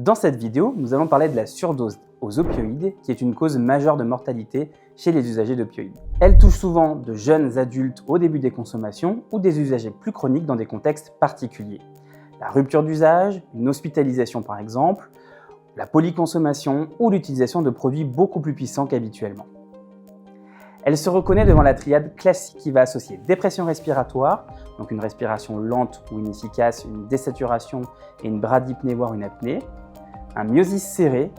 Dans cette vidéo, nous allons parler de la surdose aux opioïdes, qui est une cause majeure de mortalité chez les usagers d'opioïdes. Elle touche souvent de jeunes adultes au début des consommations ou des usagers plus chroniques dans des contextes particuliers. La rupture d'usage, une hospitalisation par exemple, la polyconsommation ou l'utilisation de produits beaucoup plus puissants qu'habituellement. Elle se reconnaît devant la triade classique qui va associer dépression respiratoire, donc une respiration lente ou inefficace, une désaturation et une bradypnée voire une apnée, un myosis serré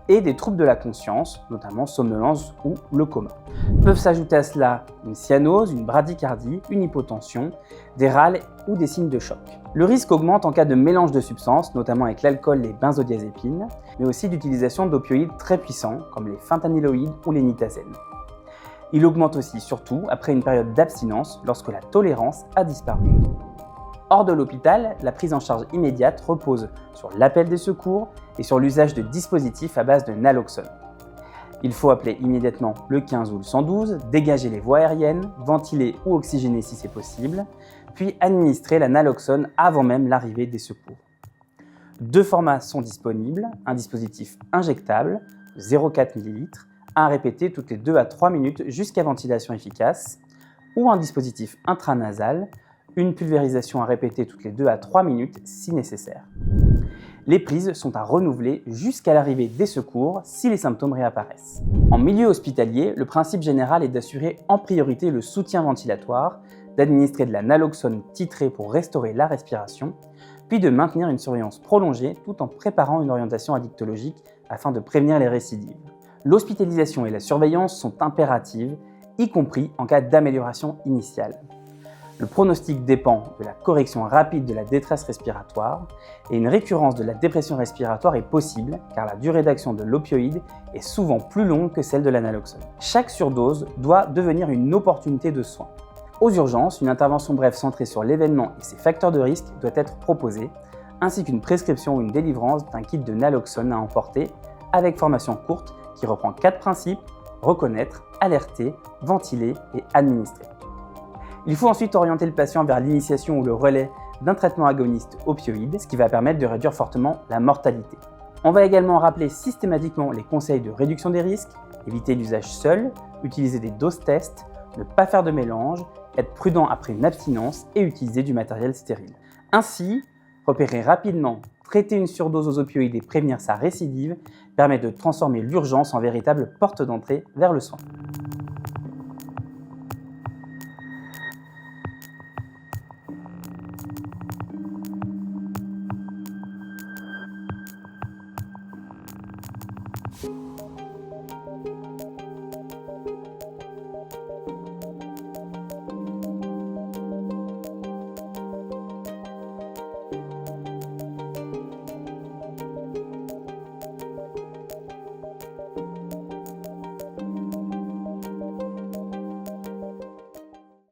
et des troubles de la conscience, notamment somnolence ou le coma. Peuvent s'ajouter à cela une cyanose, une bradycardie, une hypotension, des râles ou des signes de choc. Le risque augmente en cas de mélange de substances, notamment avec l'alcool et les benzodiazépines, mais aussi d'utilisation d'opioïdes très puissants comme les fentanyloïdes ou les nitazènes. Il augmente aussi surtout après une période d'abstinence lorsque la tolérance a disparu. Hors de l'hôpital, la prise en charge immédiate repose sur l'appel des secours et sur l'usage de dispositifs à base de naloxone. Il faut appeler immédiatement le 15 ou le 112, dégager les voies aériennes, ventiler ou oxygéner si c'est possible, puis administrer la naloxone avant même l'arrivée des secours. Deux formats sont disponibles, un dispositif injectable, 0,4 ml, à répéter toutes les 2 à 3 minutes jusqu'à ventilation efficace, ou un dispositif intranasal, une pulvérisation à répéter toutes les 2 à 3 minutes si nécessaire. Les prises sont à renouveler jusqu'à l'arrivée des secours si les symptômes réapparaissent. En milieu hospitalier, le principe général est d'assurer en priorité le soutien ventilatoire, d'administrer de la naloxone titrée pour restaurer la respiration, puis de maintenir une surveillance prolongée tout en préparant une orientation addictologique afin de prévenir les récidives. L'hospitalisation et la surveillance sont impératives, y compris en cas d'amélioration initiale. Le pronostic dépend de la correction rapide de la détresse respiratoire et une récurrence de la dépression respiratoire est possible car la durée d'action de l'opioïde est souvent plus longue que celle de la naloxone. Chaque surdose doit devenir une opportunité de soin. Aux urgences, une intervention brève centrée sur l'événement et ses facteurs de risque doit être proposée, ainsi qu'une prescription ou une délivrance d'un kit de naloxone à emporter avec formation courte qui reprend 4 principes: reconnaître, alerter, ventiler et administrer. Il faut ensuite orienter le patient vers l'initiation ou le relais d'un traitement agoniste opioïde, ce qui va permettre de réduire fortement la mortalité. On va également rappeler systématiquement les conseils de réduction des risques, éviter l'usage seul, utiliser des doses tests, ne pas faire de mélange, être prudent après une abstinence et utiliser du matériel stérile. Ainsi, repérer rapidement, traiter une surdose aux opioïdes et prévenir sa récidive permet de transformer l'urgence en véritable porte d'entrée vers le soin.